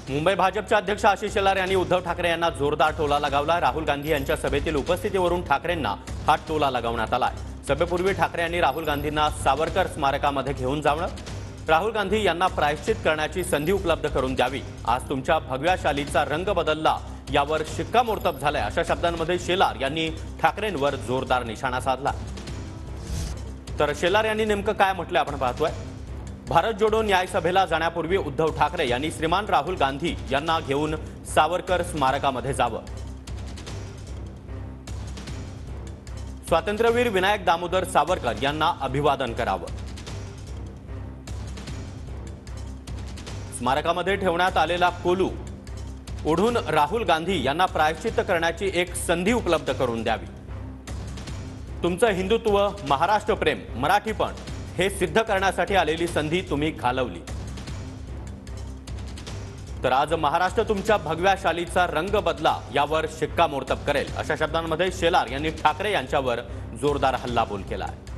मुंबई भाजपचे अध्यक्ष आशिष शेलार यांनी उद्धव ठाकरे यांना जोरदार टोला लगावला। राहुल गांधी यांच्या सभेतील उपस्थितीवरून ठाकरेंना हा टोला लगावण्यात आलाय। सभेपूर्वी ठाकरे यांनी राहुल गांधींना सावरकर स्मारकामध्ये घेऊन जावं, राहुल गांधी यांना प्रायश्चित करण्याची संधी उपलब्ध करून द्यावी, आज तुमच्या भगव्या शालीचा रंग बदलला यावर शिक्कामोर्तब झालाय, अशा शब्दांमध्ये शेलार यांनी ठाकरेंवर जोरदार निशाणा साधला। तर शेलार यांनी नेमकं काय म्हटलं आपण पाहतोय। भारत जोडो न्याय सभेला जाण्यापूर्वी उद्धव ठाकरे यांनी श्रीमान राहुल गांधी यांना घेऊन सावरकर स्मारकामध्ये जावं, स्वातंत्र्यवीर विनायक दामोदर सावरकर यांना अभिवादन करावं, स्मारकामध्ये ठेवण्यात आलेला कोलू ओढून राहुल गांधी यांना प्रायश्चित्त करण्याची एक संधी उपलब्ध करून द्यावी, तुमचं हिंदुत्व, महाराष्ट्र प्रेम, मराठीपण हे सिद्ध करण्यासाठी आलेली संधी तुम्ही घालवली। तर आज महाराष्ट्र तुमच्या भगव्या शालीचा रंग बदला यावर शिक्कामोर्तब करेल, अशा शब्दांमध्ये शेलार यांनी ठाकरे यांच्यावर जोरदार हल्लाबोल केला आहे।